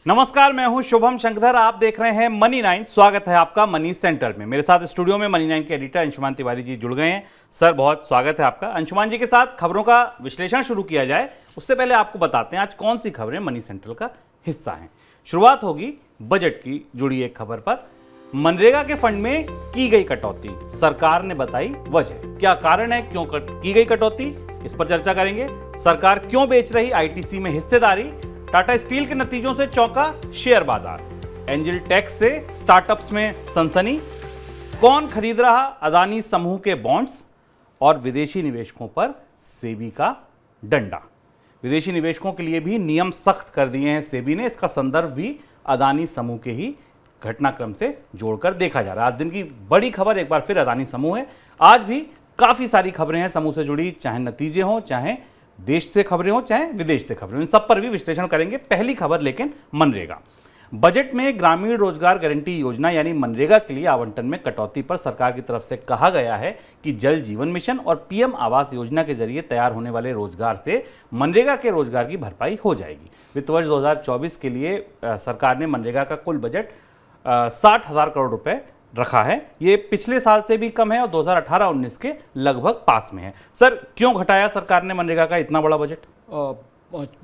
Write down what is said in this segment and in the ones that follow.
नमस्कार, मैं हूं शुभम शंकर। आप देख रहे हैं मनी 9। स्वागत है आपका मनी सेंटर में। मेरे साथ स्टूडियो में मनी 9 के एडिटर अंशुमान तिवारी जी जुड़ गए हैं। सर, बहुत स्वागत है आपका। अंशुमान जी के साथ खबरों का विश्लेषण शुरू किया जाए उससे पहले आपको बताते हैं आज कौन सी खबरें मनी सेंट्रल का हिस्सा हैं। शुरुआत होगी बजट की जुड़ी एक खबर पर। मनरेगा के फंड में की गई कटौती, सरकार ने बताई वजह। क्या कारण है, क्यों की गई कटौती, इस पर चर्चा करेंगे। सरकार क्यों बेच रही आईटीसी में हिस्सेदारी, टाटा स्टील के नतीजों से चौंका शेयर बाजार, एंजल टैक्स से स्टार्टअप्स में सनसनी, कौन खरीद रहा अदानी समूह के बॉन्ड्स, और विदेशी निवेशकों पर सेबी का डंडा। विदेशी निवेशकों के लिए भी नियम सख्त कर दिए हैं सेबी ने। इसका संदर्भ भी अदानी समूह के ही घटनाक्रम से जोड़कर देखा जा रहा है। आज दिन की बड़ी खबर एक बार फिर अदानी समूह है। आज भी काफी सारी खबरें हैं समूह से जुड़ी, चाहे नतीजे हों, चाहे देश से खबरें हो, चाहे विदेश से खबरें हो, इन सब पर भी विश्लेषण करेंगे। पहली खबर लेकिन मनरेगा। बजट में ग्रामीण रोजगार गारंटी योजना यानी मनरेगा के लिए आवंटन में कटौती पर सरकार की तरफ से कहा गया है कि जल जीवन मिशन और पीएम आवास योजना के जरिए तैयार होने वाले रोजगार से मनरेगा के रोजगार की भरपाई हो जाएगी। वित्त वर्ष 2024 के लिए सरकार ने मनरेगा का कुल बजट 60,000 करोड़ रुपए रखा है। ये पिछले साल से भी कम है और 2018-19 के लगभग पास में है। सर, क्यों घटाया सरकार ने मनरेगा का इतना बड़ा बजट?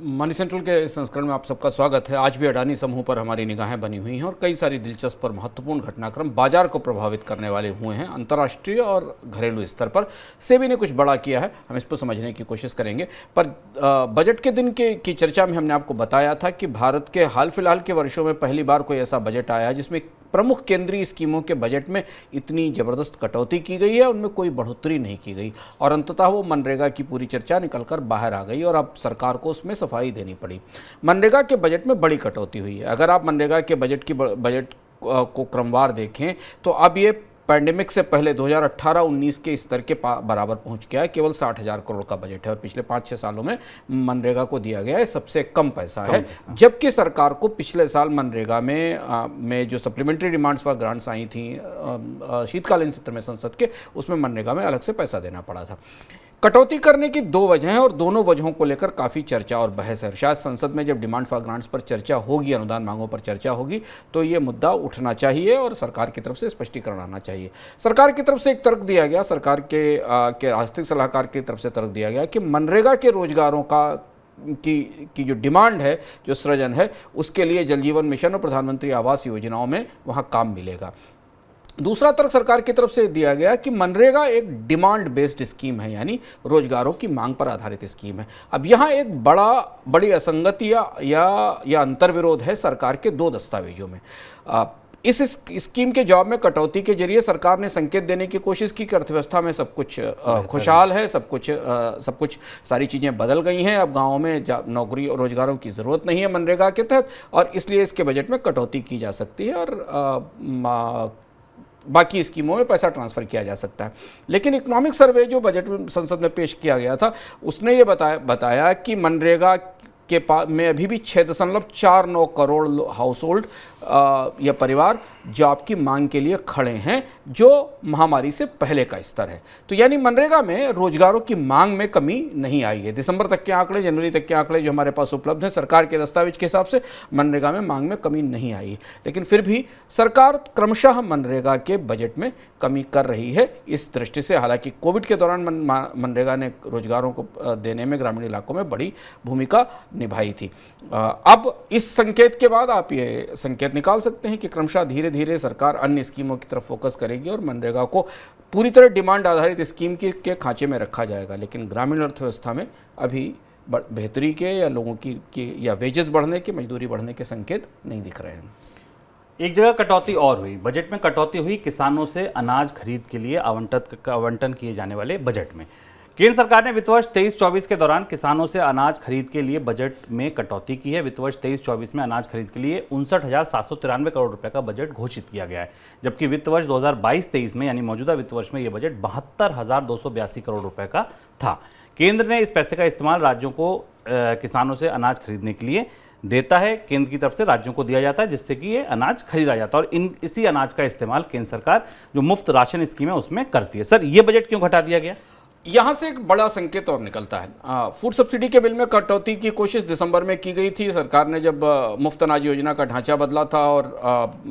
मनी सेंट्रल के संस्करण में आप सबका स्वागत है। आज भी अडानी समूह पर हमारी निगाहें बनी हुई हैं और कई सारी दिलचस्प और महत्वपूर्ण घटनाक्रम बाजार को प्रभावित करने वाले हुए हैं। अंतर्राष्ट्रीय और घरेलू स्तर पर सेबी ने कुछ बड़ा किया है, हम इस पर समझने की कोशिश करेंगे। पर बजट के दिन की चर्चा में हमने आपको बताया था कि भारत के हाल फिलहाल के वर्षों में पहली बार कोई ऐसा बजट आया जिसमें प्रमुख केंद्रीय स्कीमों के बजट में इतनी ज़बरदस्त कटौती की गई है, उनमें कोई बढ़ोतरी नहीं की गई और अंततः वो मनरेगा की पूरी चर्चा निकलकर बाहर आ गई और अब सरकार को उसमें सफाई देनी पड़ी। मनरेगा के बजट में बड़ी कटौती हुई है। अगर आप मनरेगा के बजट को क्रमवार देखें तो अब ये पैंडेमिक से पहले 2018-19 के स्तर के बराबर पहुंच गया है। केवल 60,000 करोड़ का बजट है और पिछले 5-6 सालों में मनरेगा को दिया गया है सबसे कम पैसा है। जबकि सरकार को पिछले साल मनरेगा में जो सप्लीमेंट्री डिमांड्स फॉर ग्रांट्स आई थी शीतकालीन सत्र में संसद के, उसमें मनरेगा में अलग से पैसा देना पड़ा था। कटौती करने की दो वजह हैं और दोनों वजहों को लेकर काफ़ी चर्चा और बहस है। शायद संसद में जब डिमांड फॉर ग्रांट्स पर चर्चा होगी, अनुदान मांगों पर चर्चा होगी, तो ये मुद्दा उठना चाहिए और सरकार की तरफ से स्पष्टीकरण आना चाहिए। सरकार की तरफ से एक तर्क दिया गया, सरकार के आर्थिक सलाहकार की तरफ से तर्क दिया गया कि मनरेगा के रोजगारों की जो डिमांड है, जो सृजन है, उसके लिए जल जीवन मिशन और प्रधानमंत्री आवास योजनाओं में वहाँ काम मिलेगा। दूसरा तर्क सरकार की तरफ से दिया गया कि मनरेगा एक डिमांड बेस्ड स्कीम है, यानी रोजगारों की मांग पर आधारित स्कीम है। अब यहाँ एक बड़ी असंगति या अंतर्विरोध है सरकार के दो दस्तावेजों में। इस स्कीम के जवाब में कटौती के जरिए सरकार ने संकेत देने की कोशिश की कि अर्थव्यवस्था में सब कुछ खुशहाल है, सब कुछ सारी चीज़ें बदल गई हैं, अब गाँवों में नौकरी और रोजगारों की ज़रूरत नहीं है मनरेगा के तहत, और इसलिए इसके बजट में कटौती की जा सकती है और बाकी स्कीमों में पैसा ट्रांसफ़र किया जा सकता है। लेकिन इकोनॉमिक सर्वे जो बजट में संसद में पेश किया गया था, उसने ये बताया कि मनरेगा में अभी भी 6.49 करोड़ हाउस होल्ड या परिवार जॉब की मांग के लिए खड़े हैं, जो महामारी से पहले का स्तर है। तो यानी मनरेगा में रोजगारों की मांग में कमी नहीं आई है। दिसंबर तक के आंकड़े, जनवरी तक के आंकड़े जो हमारे पास उपलब्ध हैं सरकार के दस्तावेज के हिसाब से, मनरेगा में मांग में कमी नहीं आई। लेकिन फिर भी सरकार क्रमशः मनरेगा के बजट में कमी कर रही है इस दृष्टि से। हालांकि कोविड के दौरान मनरेगा ने रोजगारों को देने में ग्रामीण इलाकों में बड़ी भूमिका निभाई थी। अब इस संकेत के बाद आप ये संकेत निकाल सकते हैं कि क्रमशः धीरे धीरे सरकार अन्य स्कीमों की तरफ फोकस करेगी और मनरेगा को पूरी तरह डिमांड आधारित स्कीम के खांचे में रखा जाएगा। लेकिन ग्रामीण अर्थव्यवस्था में अभी बेहतरी के या लोगों की या वेजेस बढ़ने के, मजदूरी बढ़ने के संकेत नहीं दिख रहे हैं। एक जगह कटौती और हुई, बजट में कटौती हुई किसानों से अनाज खरीद के लिए आवंटन किए जाने वाले बजट में। केंद्र सरकार ने वित्त वर्ष 23-24 के दौरान किसानों से अनाज खरीद के लिए बजट में कटौती की है। वित्त वर्ष 23-24 में अनाज खरीद के लिए 59,793 करोड़ रुपए का बजट घोषित किया गया है, जबकि वित्त वर्ष 2022-23 में यानी मौजूदा वित्त वर्ष में यह बजट 72,282 करोड़ रुपए का था। केंद्र ने इस पैसे का इस्तेमाल राज्यों को किसानों से अनाज खरीदने के लिए देता है। केंद्र की तरफ से राज्यों को दिया जाता है जिससे कि ये अनाज खरीदा जाता है और इसी अनाज का इस्तेमाल केंद्र सरकार जो मुफ्त राशन स्कीम है उसमें करती है। सर, ये बजट क्यों घटा दिया गया? यहाँ से एक बड़ा संकेत और निकलता है। फूड सब्सिडी के बिल में कटौती की कोशिश दिसंबर में की गई थी। सरकार ने जब मुफ्त अनाज योजना का ढांचा बदला था और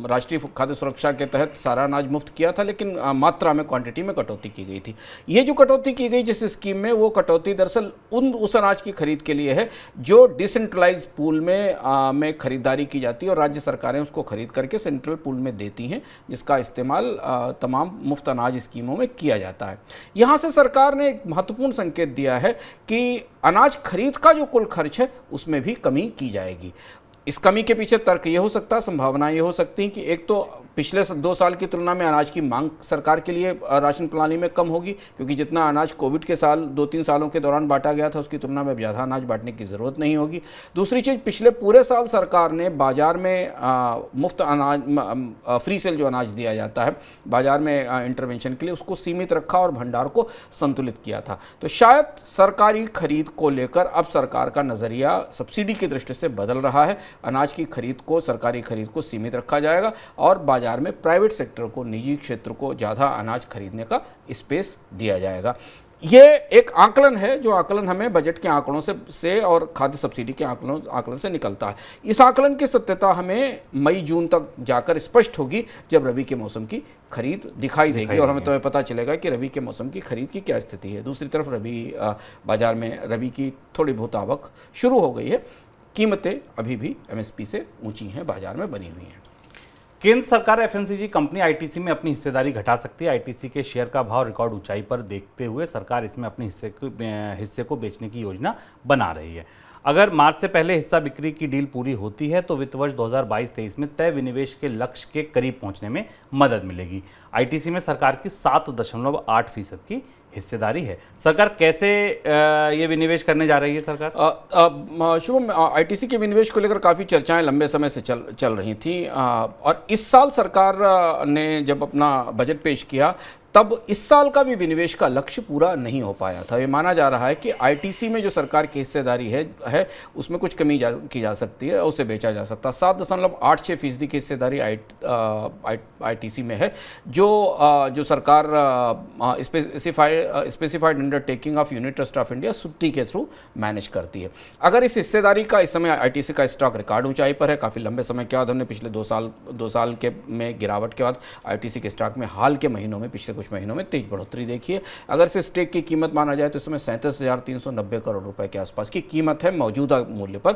राष्ट्रीय खाद्य सुरक्षा के तहत सारा अनाज मुफ्त किया था, लेकिन मात्रा में, क्वांटिटी में कटौती की गई थी। ये जो कटौती की गई जिस स्कीम में, वो कटौती दरअसल उस अनाज की खरीद के लिए है जो डिसेंट्रलाइज पूल में खरीदारी की जाती है और राज्य सरकारें उसको खरीद करके सेंट्रल पूल में देती हैं, जिसका इस्तेमाल तमाम मुफ्त अनाज स्कीमों में किया जाता है। यहाँ से सरकार ने एक महत्वपूर्ण संकेत दिया है कि अनाज खरीद का जो कुल खर्च है उसमें भी कमी की जाएगी। इस कमी के पीछे तर्क ये हो सकता है, संभावनाएं ये हो सकती हैं कि एक तो पिछले 2 साल की तुलना में अनाज की मांग सरकार के लिए राशन प्रणाली में कम होगी, क्योंकि जितना अनाज कोविड के साल 2-3 सालों के दौरान बांटा गया था उसकी तुलना में ज़्यादा अनाज बांटने की ज़रूरत नहीं होगी। दूसरी चीज़, पिछले पूरे साल सरकार ने बाजार में मुफ्त अनाज, फ्री सेल जो अनाज दिया जाता है बाजार में इंटरवेंशन के लिए, उसको सीमित रखा और भंडार को संतुलित किया था। तो शायद सरकारी खरीद को लेकर अब सरकार का नज़रिया सब्सिडी की दृष्टि से बदल रहा है। अनाज की खरीद को, सरकारी खरीद को सीमित रखा जाएगा और बाजार में प्राइवेट सेक्टर को, निजी क्षेत्र को ज़्यादा अनाज खरीदने का स्पेस दिया जाएगा। ये एक आकलन है, जो आकलन हमें बजट के आंकड़ों से और खाद्य सब्सिडी के आकलन से निकलता है। इस आकलन की सत्यता हमें मई-जून तक जाकर स्पष्ट होगी, जब रबी के मौसम की खरीद दिखाई देगी और हमें तो पता चलेगा कि रबी के मौसम की खरीद की क्या स्थिति है। दूसरी तरफ बाजार में रबी की थोड़ी बहुत आवक शुरू हो गई है। कीमतें अभी भी एमएसपी से ऊंची हैं, बाजार में बनी हुई हैं। केंद्र सरकार एफएमसीजी कंपनी आईटीसी में अपनी हिस्सेदारी घटा सकती है। आईटीसी के शेयर का भाव रिकॉर्ड ऊंचाई पर देखते हुए सरकार इसमें अपने हिस्से को बेचने की योजना बना रही है। अगर मार्च से पहले हिस्सा बिक्री की डील पूरी होती है तो वित्त वर्ष 2022-23 में तय विनिवेश के लक्ष्य के करीब पहुंचने में मदद मिलेगी। आईटीसी में सरकार की 7.8% की हिस्सेदारी है। सरकार कैसे ये विनिवेश करने जा रही है सरकार? शुभम, आईटीसी के विनिवेश को लेकर काफ़ी चर्चाएं लंबे समय से चल रही थी और इस साल सरकार ने जब अपना बजट पेश किया तब इस साल का भी विनिवेश का लक्ष्य पूरा नहीं हो पाया था। ये माना जा रहा है कि आईटीसी में जो सरकार की हिस्सेदारी है उसमें कुछ कमी की जा सकती है और उसे बेचा जा सकता है। 7.86% की हिस्सेदारी आईटीसी में है, जो सरकार specified undertaking of unit trust of India सुट्टी के थ्रू मैनेज करती है। अगर इस हिस्सेदारी का इस समय आईटीसी का स्टॉक रिकॉर्ड ऊंचाई पर है, काफ़ी लंबे समय के बाद हमने पिछले 2 साल के में गिरावट के बाद आईटीसी के स्टॉक में हाल के महीनों में, पिछले कुछ महीनों में तेज बढ़ोतरी देखी है। अगर से स्टेक की कीमत माना जाए तो इसमें 37,390 करोड़ रुपए के आसपास की कीमत है मौजूदा मूल्य पर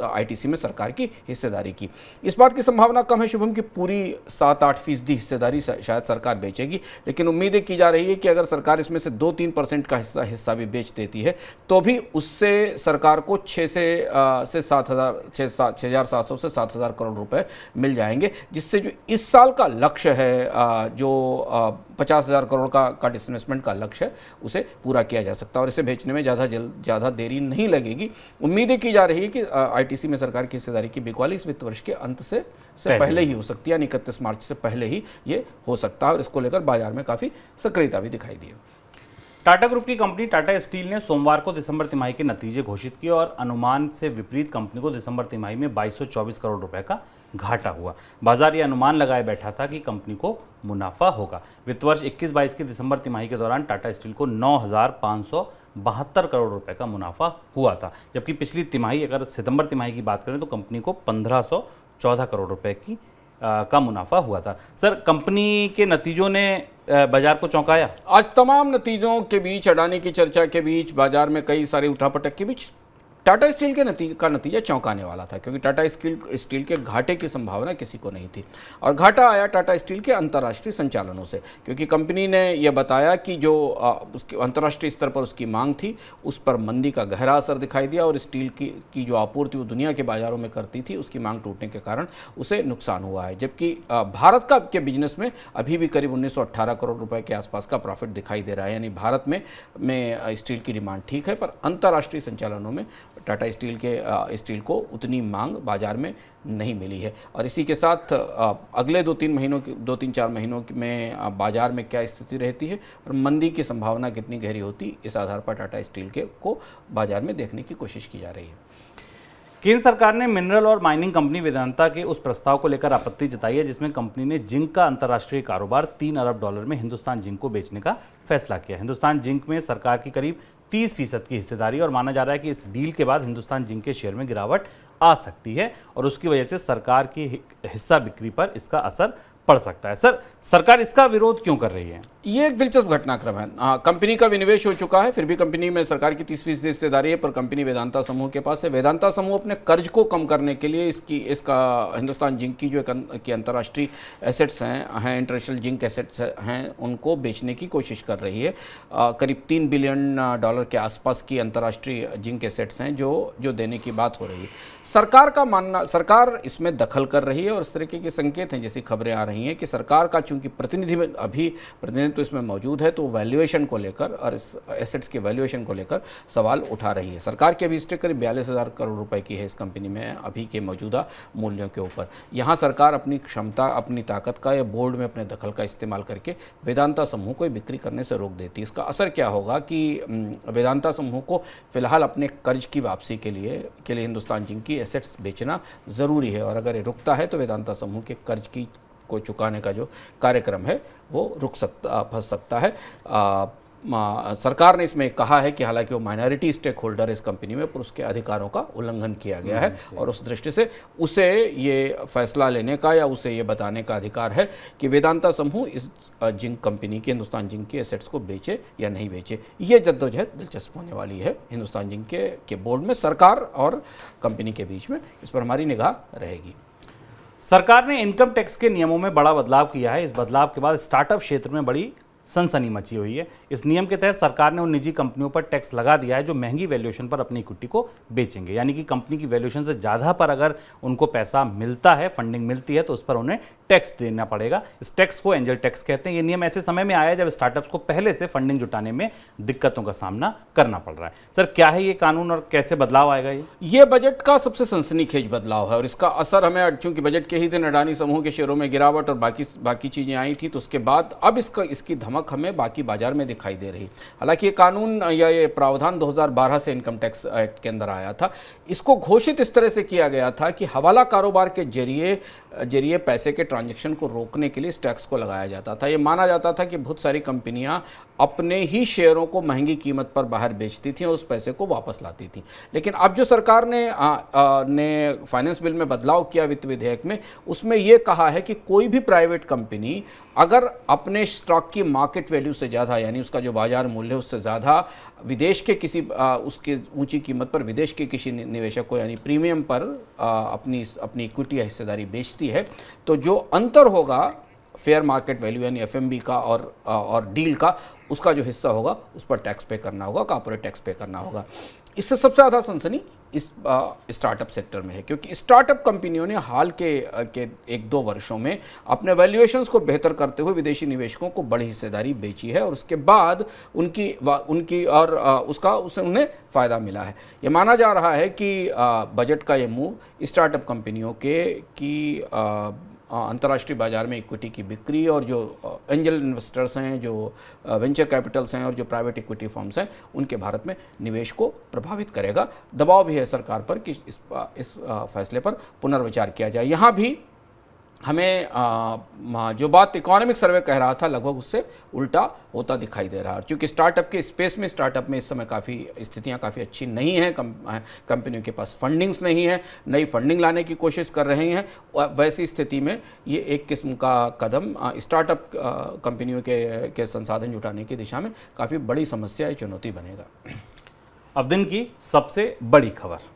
आईटीसी में सरकार की हिस्सेदारी की। इस बात की संभावना कम है शुभम कि पूरी 7-8% हिस्सेदारी शायद सरकार बेचेगी, लेकिन उम्मीदें की जा रही है कि अगर सरकार इसमें से 2-3% का हिस्सा भी बेच देती है तो भी उससे सरकार को 6,700 से 7,000 करोड़ रुपए मिल जाएंगे, जिससे जो इस साल का लक्ष्य है, जो 50,000 करोड़ का डिसइन्वेस्टमेंट का लक्ष्य है, उसे पूरा किया जा सकता है और इसे बेचने में ज़्यादा देरी नहीं लगेगी। उम्मीदें की जा रही है कि आईटीसी में सरकार की हिस्सेदारी की बिकवाली इस वित्त वर्ष के अंत से पहले ही हो सकती है, यानी 31 मार्च से पहले ही ये हो सकता है और इसको लेकर बाजार में काफ़ी सक्रियता भी दिखाई दी है। टाटा ग्रुप की कंपनी टाटा स्टील ने सोमवार को दिसंबर तिमाही के नतीजे घोषित किए और अनुमान से विपरीत कंपनी को दिसंबर तिमाही में 2224 करोड़ रुपए का घाटा हुआ। बाजार ये अनुमान लगाए बैठा था कि कंपनी को मुनाफा होगा। वित्त वर्ष 21-22 की दिसंबर तिमाही के दौरान टाटा स्टील को 9,572 करोड़ रुपए का मुनाफा हुआ था, जबकि पिछली तिमाही, अगर सितंबर तिमाही की बात करें तो कंपनी को 1,514 करोड़ रुपए का मुनाफा हुआ था। सर, कंपनी के नतीजों ने बाजार को चौंकाया। आज तमाम नतीजों के बीच, अडानी की चर्चा के बीच, बाजार में कई सारी उठापटक के बीच टाटा स्टील के नतीजा चौंकाने वाला था, क्योंकि टाटा स्टील के घाटे की संभावना किसी को नहीं थी और घाटा आया टाटा स्टील के अंतर्राष्ट्रीय संचालनों से, क्योंकि कंपनी ने यह बताया कि जो उसके अंतर्राष्ट्रीय स्तर पर उसकी मांग थी उस पर मंदी का गहरा असर दिखाई दिया और स्टील की जो आपूर्ति वो दुनिया के बाजारों में करती थी उसकी मांग टूटने के कारण उसे नुकसान हुआ है। जबकि भारत के बिजनेस में अभी भी करीब 1918 करोड़ रुपए के आसपास का प्रॉफिट दिखाई दे रहा है, यानी भारत में स्टील की डिमांड ठीक है, पर अंतर्राष्ट्रीय संचालनों में टाटा स्टील को उतनी मांग बाजार में नहीं मिली है। और इसी के साथ अगले 2-3-4 महीनों में बाजार में क्या स्थिति रहती है और मंदी की संभावना कितनी गहरी होती, इस आधार पर टाटा स्टील को बाजार में देखने की कोशिश की जा रही है। केंद्र सरकार ने मिनरल और माइनिंग कंपनी वेदांता के उस प्रस्ताव को लेकर आपत्ति जताई है जिसमें कंपनी ने जिंक का अंतर्राष्ट्रीय कारोबार $3 अरब में हिंदुस्तान जिंक को बेचने का फैसला किया। हिंदुस्तान जिंक में सरकार की करीब 30% की हिस्सेदारी और माना जा रहा है कि इस डील के बाद हिंदुस्तान जिंक के शेयर में गिरावट आ सकती है और उसकी वजह से सरकार की हिस्सा बिक्री पर इसका असर पड़ सकता है। सर, सरकार इसका विरोध क्यों कर रही है? ये एक दिलचस्प घटनाक्रम है। कंपनी का विनिवेश हो चुका है, फिर भी कंपनी में सरकार की 30% हिस्सेदारी है, पर कंपनी वेदांता समूह के पास है। वेदांता समूह अपने कर्ज को कम करने के लिए इसका हिंदुस्तान जिंक की जो अंतर्राष्ट्रीय एसेट्स हैं इंटरनेशनल जिंक एसेट्स हैं, उनको बेचने की कोशिश कर रही है। करीब $3 बिलियन के आसपास की अंतर्राष्ट्रीय जिंक एसेट्स हैं जो देने की बात हो रही है। सरकार का मानना, सरकार इसमें दखल कर रही है और इस तरीके के संकेत हैं, जैसी खबरें आ रही हैं कि सरकार का चूंकि प्रतिनिधित्व तो इसमें मौजूद है, तो वैल्यूएशन को लेकर और इस एसेट्स के वैल्यूएशन को लेकर सवाल उठा रही है। सरकार की अभी स्टेक करीब 42,000 करोड़ रुपए की है इस कंपनी में अभी के मौजूदा मूल्यों के ऊपर। यहाँ सरकार अपनी क्षमता, अपनी ताकत का या बोर्ड में अपने दखल का इस्तेमाल करके वेदांता समूह को बिक्री करने से रोक देती है। इसका असर क्या होगा कि वेदांता समूह को फिलहाल अपने कर्ज की वापसी के लिए हिंदुस्तान जिंक की एसेट्स बेचना ज़रूरी है, और अगर ये रुकता है तो वेदांता समूह के कर्ज को चुकाने का जो कार्यक्रम है वो फंस सकता है। सरकार ने इसमें कहा है कि हालांकि वो माइनॉरिटी स्टेक होल्डर है इस कंपनी में, पर उसके अधिकारों का उल्लंघन किया गया है और उस दृष्टि से उसे ये फैसला लेने का या उसे ये बताने का अधिकार है कि वेदांता समूह इस जिंक कंपनी के, हिंदुस्तान जिंक के एसेट्स को बेचे या नहीं बेचे। ये जद्दोजहद दिलचस्प होने वाली है हिंदुस्तान जिंक के बोर्ड में, सरकार और कंपनी के बीच में। इस पर हमारी निगाह रहेगी। सरकार ने इनकम टैक्स के नियमों में बड़ा बदलाव किया है। इस बदलाव के बाद स्टार्टअप क्षेत्र में बड़ी सनसनी मची हुई है। इस नियम के तहत सरकार ने उन निजी कंपनियों पर टैक्स लगा दिया है जो महंगी वैल्यूएशन पर अपनी इक्विटी को बेचेंगे। यानी कि कंपनी की वैल्यूएशन से ज़्यादा पर अगर उनको पैसा मिलता है, फंडिंग मिलती है, तो उस पर उन्हें टैक्स देना पड़ेगा। इस टैक्स को एंजल टैक्स कहते हैं। ये नियम ऐसे समय में आया जब स्टार्टअप्स को पहले से फंडिंग जुटाने में दिक्कतों का सामना करना पड़ रहा है। सर, क्या है ये कानून और कैसे बदलाव आएगा? ये बजट का सबसे सनसनीखेज बदलाव है और इसका असर हमें, चूंकि बजट के ही दिन अडानी समूह के शेयरों में गिरावट और बाकी चीज़ें आई थी, तो उसके बाद अब इसकी धमक हमें बाकी बाजार में दिखाई दे रही। हालांकि ये कानून या ये प्रावधान 2012 से इनकम टैक्स एक्ट के अंदर आया था। इसको घोषित इस तरह से किया गया था कि हवाला कारोबार के जरिए पैसे के ट्रांजैक्शन को रोकने के लिए इस टैक्स को लगाया जाता था। ये माना जाता था कि बहुत सारी कंपनियां अपने ही शेयरों को महंगी कीमत पर बाहर बेचती थी और उस पैसे को वापस लाती थी। लेकिन अब जो सरकार ने फाइनेंस बिल में बदलाव किया वित्त विधेयक में, उसमें यह कहा है कि कोई भी प्राइवेट कंपनी अगर अपने स्टॉक की मार्केट वैल्यू से ज़्यादा, यानी उसका जो बाजार मूल्य उससे ज़्यादा विदेश के किसी उसके ऊंची कीमत पर विदेश के किसी निवेशक को, यानी प्रीमियम पर अपनी इक्विटी या हिस्सेदारी बेचती है, तो जो अंतर होगा फेयर मार्केट वैल्यू यानी एफएमबी का और डील का, उसका जो हिस्सा होगा उस पर टैक्स पे करना होगा, कॉर्पोरेट टैक्स पे करना होगा। इससे सबसे ज़्यादा सनसनी इस स्टार्टअप सेक्टर में है, क्योंकि स्टार्टअप कंपनियों ने हाल के 1-2 वर्षों में अपने वैल्यूएशंस को बेहतर करते हुए विदेशी निवेशकों को बड़ी हिस्सेदारी बेची है और उसके बाद उससे उन्हें फ़ायदा मिला है। ये माना जा रहा है कि बजट का ये मूव स्टार्टअप कंपनियों की अंतर्राष्ट्रीय बाजार में इक्विटी की बिक्री और जो एंजल इन्वेस्टर्स हैं, जो वेंचर कैपिटल्स हैं और जो प्राइवेट इक्विटी फर्म्स हैं, उनके भारत में निवेश को प्रभावित करेगा। दबाव भी है सरकार पर कि इस फैसले पर पुनर्विचार किया जाए। यहाँ भी हमें जो बात इकोनॉमिक सर्वे कह रहा था लगभग उससे उल्टा होता दिखाई दे रहा है। क्योंकि स्टार्टअप में इस समय काफ़ी स्थितियां काफ़ी अच्छी नहीं हैं, कंपनियों के पास फंडिंग्स नहीं है, नई फंडिंग लाने की कोशिश कर रहे हैं। वैसी स्थिति में ये एक किस्म का कदम स्टार्टअप कंपनियों के संसाधन जुटाने की दिशा में काफ़ी बड़ी समस्या या चुनौती बनेगा। अब दिन की सबसे बड़ी खबर।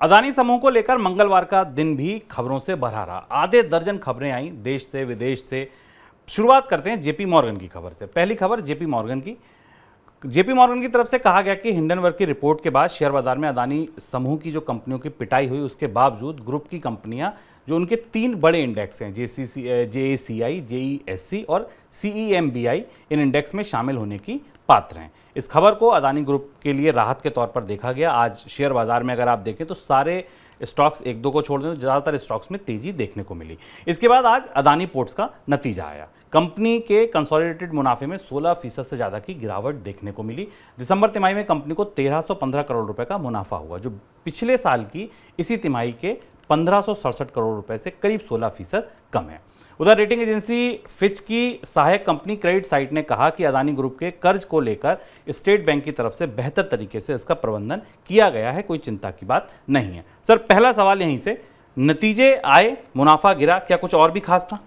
अदानी समूह को लेकर मंगलवार का दिन भी खबरों से भरा रहा। आधे दर्जन खबरें आई देश से विदेश से। शुरुआत करते हैं जेपी मॉर्गन की खबर से। पहली खबर जेपी मॉर्गन की तरफ से कहा गया कि हिंडनबर्ग की रिपोर्ट के बाद शेयर बाजार में अदानी समूह की जो कंपनियों की पिटाई हुई, उसके बावजूद ग्रुप की कंपनियां जो उनके 3 बड़े इंडेक्स हैं, JACI, JESC और CEMBI, इन इंडेक्स में शामिल होने की पात्र हैं। इस खबर को अदानी ग्रुप के लिए राहत के तौर पर देखा गया। आज शेयर बाजार में अगर आप देखें तो सारे स्टॉक्स, 1-2 को छोड़ दें तो ज़्यादातर स्टॉक्स में तेजी देखने को मिली। इसके बाद आज अदानी पोर्ट्स का नतीजा आया। कंपनी के कंसोलिडेटेड मुनाफे में 16% से ज़्यादा की गिरावट देखने को मिली। दिसंबर तिमाही में कंपनी को 1315 करोड़ रुपए का मुनाफा हुआ, जो पिछले साल की इसी तिमाही के 1567 करोड़ रुपए से करीब 16% कम है। उधर रेटिंग एजेंसी फिच की सहायक कंपनी क्रेडिट साइट ने कहा कि अदानी ग्रुप के कर्ज को लेकर स्टेट बैंक की तरफ से बेहतर तरीके से इसका प्रबंधन किया गया है, कोई चिंता की बात नहीं है। सर, पहला सवाल यहीं से, नतीजे आए, मुनाफा गिरा, क्या कुछ और भी खास था?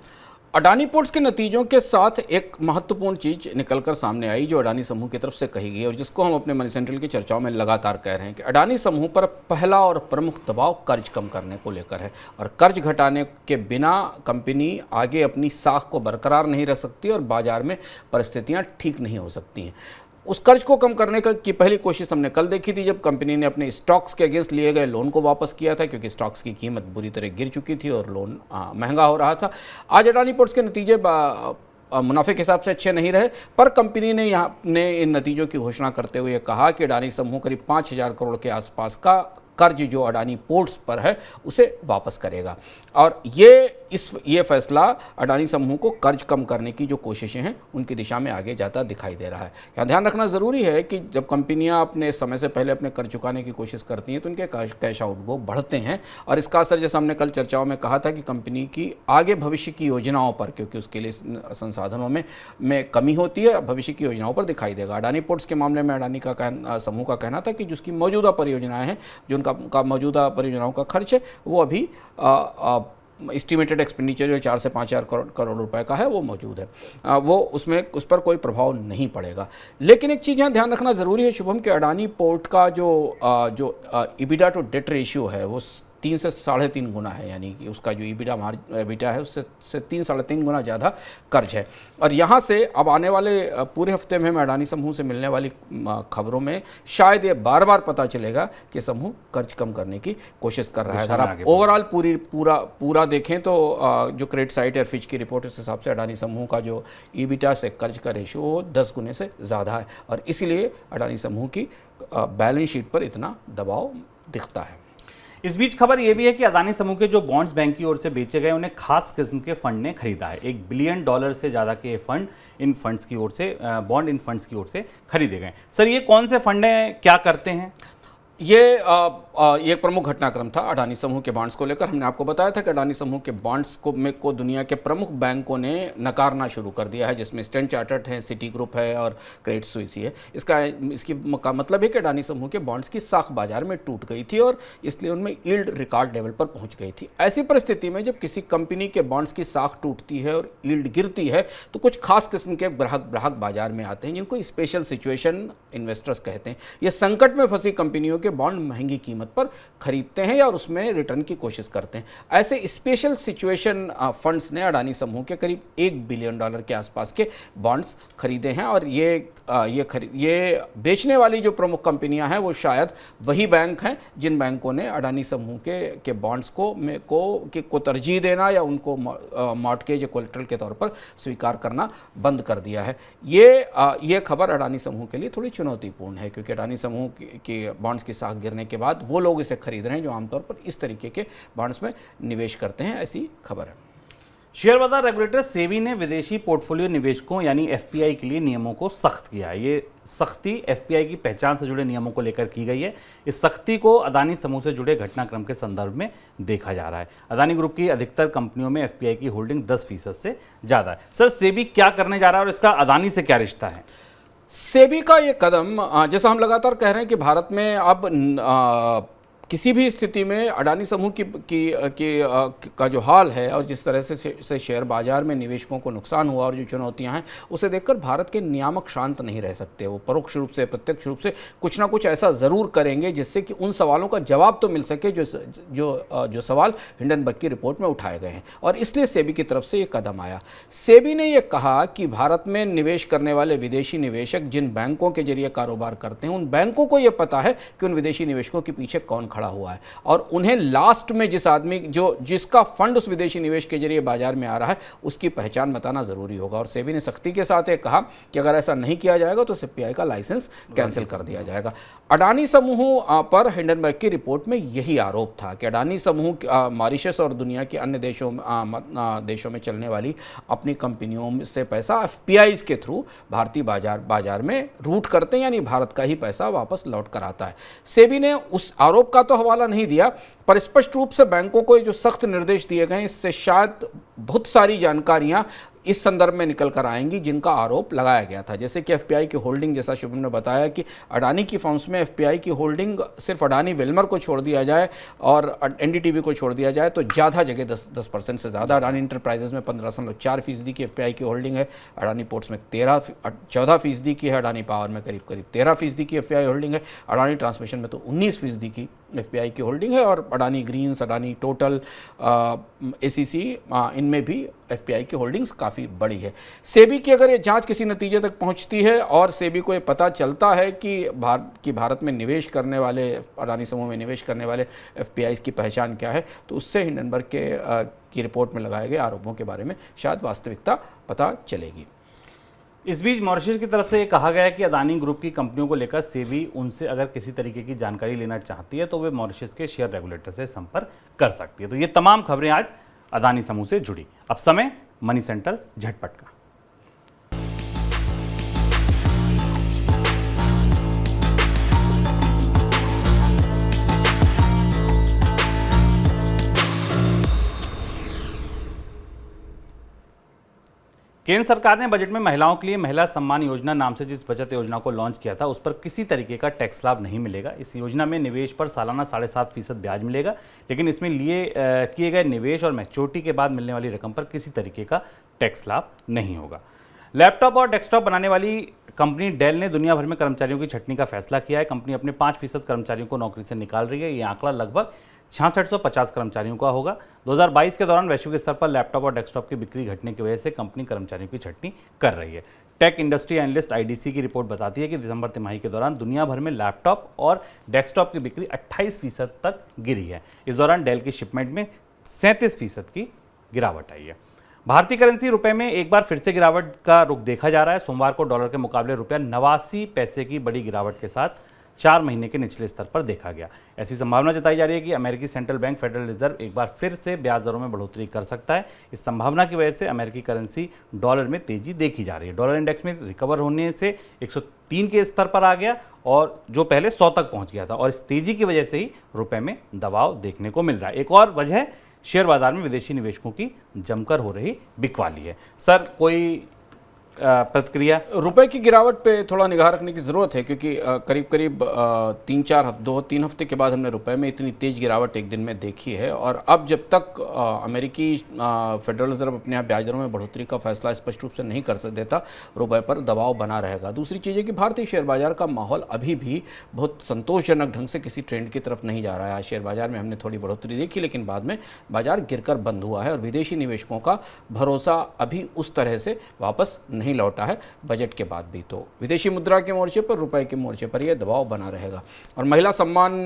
अडानी पोर्ट्स के नतीजों के साथ एक महत्वपूर्ण चीज निकलकर सामने आई जो अडानी समूह की तरफ से कही गई और जिसको हम अपने मनी सेंट्रल की चर्चाओं में लगातार कह रहे हैं कि अडानी समूह पर पहला और प्रमुख दबाव कर्ज कम करने को लेकर है और कर्ज घटाने के बिना कंपनी आगे अपनी साख को बरकरार नहीं रख सकती और बाजार में परिस्थितियां ठीक नहीं हो सकती हैं। उस कर्ज को कम करने की पहली कोशिश हमने कल देखी थी, जब कंपनी ने अपने स्टॉक्स के अगेंस्ट लिए गए लोन को वापस किया था, क्योंकि स्टॉक्स की कीमत बुरी तरह गिर चुकी थी और लोन महंगा हो रहा था। आज अडानी पोर्ट्स के नतीजे मुनाफे के हिसाब से अच्छे नहीं रहे, पर कंपनी ने इन नतीजों की घोषणा करते हुए कहा कि अडानी समूह करीब 5000 करोड़ के आसपास का कर्ज जो अडानी पोर्ट्स पर है उसे वापस करेगा और ये फैसला अडानी समूह को कर्ज कम करने की जो कोशिशें हैं उनकी दिशा में आगे जाता दिखाई दे रहा है। यहाँ ध्यान रखना ज़रूरी है कि जब कंपनियां अपने समय से पहले अपने कर्ज चुकाने की कोशिश करती हैं तो उनके कैश आउट गो बढ़ते हैं और इसका असर, जैसा हमने कल चर्चाओं में कहा था, कि कंपनी की आगे भविष्य की योजनाओं पर, क्योंकि उसके लिए संसाधनों में कमी होती है, भविष्य की योजनाओं पर दिखाई देगा। अडानी पोर्ट्स के मामले में अडानी का समूह का कहना था कि जिसकी मौजूदा परियोजनाएं हैं, जो उनका मौजूदा परियोजनाओं का खर्च है, वो अभी एस्टिमेटेड एक्सपेंडिचर जो 4 से 5 हज़ार करोड़ रुपए का है वो मौजूद है, वो उस पर कोई प्रभाव नहीं पड़ेगा। लेकिन एक चीज़ यहाँ ध्यान रखना ज़रूरी है शुभम, कि अडानी पोर्ट का जो EBITDA टू डेट रेशियो है वो 3 से 3.5 गुना है, यानी कि उसका जो EBITDA है उससे 3-3.5 गुना ज़्यादा कर्ज है। और यहाँ से अब आने वाले पूरे हफ्ते में हमें अडानी समूह से मिलने वाली खबरों में शायद ये बार बार पता चलेगा कि समूह कर्ज कम करने की कोशिश कर रहा है। अगर आप ओवरऑल पूरा देखें तो जो क्रेडिट साइट या फिच की रिपोर्ट, उस हिसाब से अडानी समूह का जो EBITDA से कर्ज का रेशियो 10 गुने से ज़्यादा है और इसीलिए अडानी समूह की बैलेंस शीट पर इतना दबाव दिखता है। इस बीच खबर यह भी है कि अदानी समूह के जो बॉन्ड्स बैंक की ओर से बेचे गए उन्हें खास किस्म के फंड ने खरीदा है। $1 बिलियन से ज़्यादा के फंड इन फंड्स की ओर से, बॉन्ड इन फंड्स की ओर से खरीदे गए। सर, ये कौन से फंड हैं, क्या करते हैं? ये एक प्रमुख घटनाक्रम था अडानी समूह के बॉन्ड्स को लेकर। हमने आपको बताया था कि अडानी समूह के बॉन्ड्स को दुनिया के प्रमुख बैंकों ने नकारना शुरू कर दिया है, जिसमें स्टैंडर्ड चार्टर्ड है, सिटी ग्रुप है और क्रेडिट स्विस है। इसकी मतलब है कि अडानी समूह के बॉन्ड्स की साख बाजार में टूट गई थी और इसलिए उनमें यील्ड रिकॉर्ड लेवल पर पहुंच गई थी। ऐसी परिस्थिति में जब किसी कंपनी के बॉन्ड्स की साख टूटती है और यील्ड गिरती है तो कुछ खास किस्म के ग्राहक बाजार में आते हैं, जिनको स्पेशल सिचुएशन इन्वेस्टर्स कहते हैं। ये संकट में फंसी कंपनियों के बॉन्ड महंगी कीमत पर खरीदते हैं या उसमें रिटर्न की कोशिश करते हैं। ऐसे स्पेशल सिचुएशन फंड्स ने अडानी समूह के करीब $1 बिलियन के आसपास के बॉन्ड्स खरीदे हैं और ये बेचने वाली जो प्रमुख कंपनियां हैं वो शायद वही बैंक हैं जिन बैंकों ने अडानी समूह के बॉन्ड्स को तरजीह देना या उनको मॉर्टगेज या कोलेटरल के तौर पर स्वीकार करना बंद कर दिया है। ये खबर अडानी समूह के लिए थोड़ी चुनौतीपूर्ण है, क्योंकि अडानी समूह के बॉन्ड्स की साख गिरने के बाद वो लोग इसे खरीद रहे हैं जो आमतौर पर इस तरीके के बॉन्ड्स में निवेश करते हैं, ऐसी खबर है। शेयर बाजार रेगुलेटर सेबी ने विदेशी पोर्टफोलियो निवेशकों यानी एफपीआई के लिए नियमों को सख्त किया है। ये सख्ती एफपीआई की पहचान से जुड़े नियमों को लेकर की गई है। इस सख्ती को अदानी समूह से जुड़े घटनाक्रम के संदर्भ में देखा जा रहा है। अदानी ग्रुप की अधिकतर कंपनियों में एफपीआई की होल्डिंग 10% से ज़्यादा है। सर, सेबी क्या करने जा रहा है और इसका अदानी से क्या रिश्ता है? सेबी का ये कदम, जैसा हम लगातार कह रहे हैं कि भारत में अब किसी भी स्थिति में अडानी समूह का जो हाल है और जिस तरह से शेयर बाजार में निवेशकों को नुकसान हुआ और जो चुनौतियां हैं उसे देखकर भारत के नियामक शांत नहीं रह सकते। वो परोक्ष रूप से प्रत्यक्ष रूप से कुछ ना कुछ ऐसा ज़रूर करेंगे जिससे कि उन सवालों का जवाब तो मिल सके जो सवाल हिंडनबर्ग की रिपोर्ट में उठाए गए हैं, और इसलिए सेबी की तरफ से ये कदम आया। सेबी ने यह कहा कि भारत में निवेश करने वाले विदेशी निवेशक जिन बैंकों के जरिए कारोबार करते हैं उन बैंकों को ये पता है कि उन विदेशी निवेशकों के पीछे कौन खड़ा हुआ है और उन्हें लास्ट में जिस आदमी जिसका फंड उस विदेशी निवेश के जरिए बाजार में आ रहा है उसकी पहचान बताना जरूरी होगा। और सेबी ने सख्ती के साथ ये कहा कि अगर ऐसा नहीं किया जाएगा तो सीपीआई का लाइसेंस कैंसिल कर दिया जाएगा। अडानी समूह पर हिंडनबर्ग की रिपोर्ट में यही आरोप था कि अडानी समूह मॉरिशस और दुनिया के अन्य देशों में चलने वाली अपनी कंपनियों से पैसा एफपीआई के थ्रू भारतीय बाजार में रूट करते हैं, यानी भारत का ही पैसा वापस लौट कर आता है। सेबी ने उस आरोप का तो हवाला नहीं दिया, पर स्पष्ट रूप से बैंकों को जो सख्त निर्देश दिए गए इससे शायद बहुत सारी जानकारियां इस संदर्भ में निकल कर आएंगी जिनका आरोप लगाया गया था। जैसे कि एफपीआई की होल्डिंग, जैसा शुभम ने बताया कि अडानी की फर्म्स में एफपीआई की होल्डिंग सिर्फ अडानी विल्मर को छोड़ दिया जाए और एनडीटीवी को छोड़ दिया जाए तो ज़्यादा जगह 10% से ज़्यादा। अडानी इंटरप्राइजेज में 15.4% की एफपीआई की होल्डिंग है, अडानी पोर्ट्स में 14% की है, अडानी पावर में करीब 13% की एफपीआई होल्डिंग है, अडानी ट्रांसमिशन में तो 19% की एफपीआई की होल्डिंग है और Adani Greens, Adani Total, ACC, इनमें भी एफपीआई की होल्डिंग्स काफ़ी बड़ी है। सेबी की अगर ये जांच किसी नतीजे तक पहुंचती है और सेबी को ये पता चलता है कि भारत में निवेश करने वाले, अडानी समूह में निवेश करने वाले एफपीआई की पहचान क्या है, तो उससे हिंडनबर्ग की रिपोर्ट में लगाए गए आरोपों के बारे में शायद वास्तविकता पता चलेगी। इस बीच मॉरिशस की तरफ से ये कहा गया है कि अदानी ग्रुप की कंपनियों को लेकर सेबी उनसे अगर किसी तरीके की जानकारी लेना चाहती है तो वे मॉरिशस के शेयर रेगुलेटर से संपर्क कर सकती है। तो ये तमाम खबरें आज अदानी समूह से जुड़ी। अब समय मनी सेंट्रल झटपट का। केंद्र सरकार ने बजट में महिलाओं के लिए महिला सम्मान योजना नाम से जिस बचत योजना को लॉन्च किया था उस पर किसी तरीके का टैक्स लाभ नहीं मिलेगा। इस योजना में निवेश पर सालाना 7.5% ब्याज मिलेगा, लेकिन इसमें किए गए निवेश और मैच्योरिटी के बाद मिलने वाली रकम पर किसी तरीके का टैक्स लाभ नहीं होगा। लैपटॉप और डेस्कटॉप बनाने वाली कंपनी डेल ने दुनिया भर में कर्मचारियों की छंटनी का फैसला किया है। कंपनी अपने 5% कर्मचारियों को नौकरी से निकाल रही है। ये आंकड़ा लगभग 6650 कर्मचारियों का होगा। 2022 के दौरान वैश्विक स्तर पर लैपटॉप और डेस्कटॉप की बिक्री घटने की वजह से कंपनी कर्मचारियों की छंटनी कर रही है। टेक इंडस्ट्री एनालिस्ट आईडीसी की रिपोर्ट बताती है कि दिसंबर तिमाही के दौरान दुनिया भर में लैपटॉप और डेस्कटॉप की बिक्री 28% तक गिरी है। इस दौरान डेल की शिपमेंट में 37% की गिरावट आई है। भारतीय करेंसी रुपए में एक बार फिर से गिरावट का रुख देखा जा रहा है। सोमवार को डॉलर के मुकाबले रुपया 89 पैसे की बड़ी गिरावट के साथ 4 महीने के निचले स्तर पर देखा गया। ऐसी संभावना जताई जा रही है कि अमेरिकी सेंट्रल बैंक फेडरल रिजर्व एक बार फिर से ब्याज दरों में बढ़ोतरी कर सकता है। इस संभावना की वजह से अमेरिकी करेंसी डॉलर में तेजी देखी जा रही है। डॉलर इंडेक्स में रिकवर होने से 103 के स्तर पर आ गया और जो पहले 100 तक पहुंच गया था, और इस तेजी की वजह से ही रुपए में दबाव देखने को मिल रहा है। एक और वजह शेयर बाजार में विदेशी निवेशकों की जमकर हो रही बिकवाली है। सर, कोई प्रतिक्रिया? रुपए की गिरावट पे थोड़ा निगाह रखने की ज़रूरत है, क्योंकि करीब करीब 2-3 हफ्ते के बाद हमने रुपए में इतनी तेज़ गिरावट एक दिन में देखी है। और अब जब तक अमेरिकी फेडरल रिजर्व अपने यहाँ ब्याज दरों में बढ़ोतरी का फैसला स्पष्ट रूप से नहीं कर देता, रुपए पर दबाव बना रहेगा। दूसरी चीज़ है कि भारतीय शेयर बाजार का माहौल अभी भी बहुत संतोषजनक ढंग से किसी ट्रेंड की तरफ नहीं जा रहा है। आज शेयर बाजार में हमने थोड़ी बढ़ोतरी देखी, लेकिन बाद में बाजार गिरकर बंद हुआ है और विदेशी निवेशकों का भरोसा अभी उस तरह से वापस नहीं लौटा है बजट के बाद भी। तो विदेशी मुद्रा के मोर्चे पर, रुपए के मोर्चे पर यह दबाव बना रहेगा। और महिला सम्मान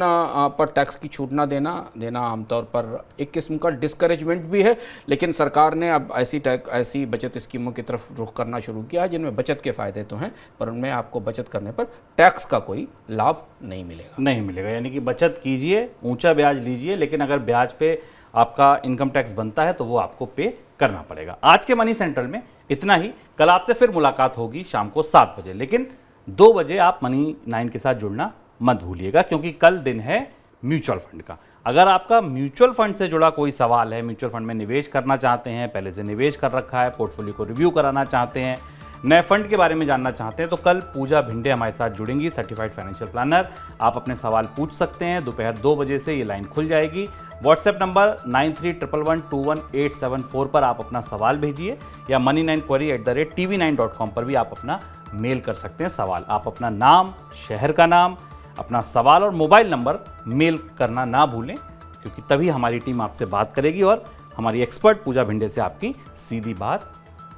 पर टैक्स की छूट ना देना आमतौर पर एक किस्म का डिस्करेजमेंट भी है, लेकिन सरकार ने अब ऐसी बचत स्कीमों की तरफ रुख करना शुरू किया है जिनमें बचत के फायदे तो हैं, पर उनमें आपको बचत करने पर टैक्स का कोई लाभ नहीं मिलेगा। यानी कि बचत कीजिए, ऊंचा ब्याज लीजिए, लेकिन अगर ब्याज पे आपका इनकम टैक्स बनता है तो वो आपको पे करना पड़ेगा। आज के मनी सेंट्रल में इतना ही। कल आपसे फिर मुलाकात होगी शाम को 7 बजे, लेकिन 2 बजे आप मनी 9 के साथ जुड़ना मत भूलिएगा, क्योंकि कल दिन है म्यूचुअल फंड का। अगर आपका म्यूचुअल फंड से जुड़ा कोई सवाल है, म्यूचुअल फंड में निवेश करना चाहते हैं, पहले से निवेश कर रखा है, पोर्टफोलियो को रिव्यू कराना चाहते हैं, नए फंड के बारे में जानना चाहते हैं, तो कल पूजा भिंडे हमारे साथ जुड़ेंगी, सर्टिफाइड फाइनेंशियल प्लानर। आप अपने सवाल पूछ सकते हैं। दोपहर 2 बजे से ये लाइन खुल जाएगी। व्हाट्सएप नंबर 9311121874 पर आप अपना सवाल भेजिए, या money9query@tv9.com पर भी आप अपना मेल कर सकते हैं सवाल। आप अपना नाम, शहर का नाम, अपना सवाल और मोबाइल नंबर मेल करना ना भूलें, क्योंकि तभी हमारी टीम आपसे बात करेगी और हमारी एक्सपर्ट पूजा भिंडे से आपकी सीधी बात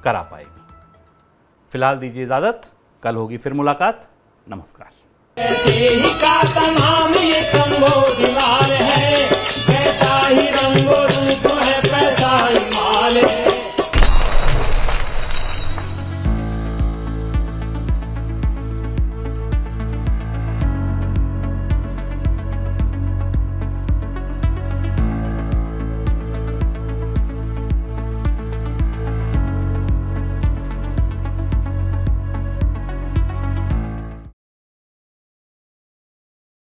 करा पाएगी। फिलहाल दीजिए इजाजत, कल होगी फिर मुलाकात। नमस्कार।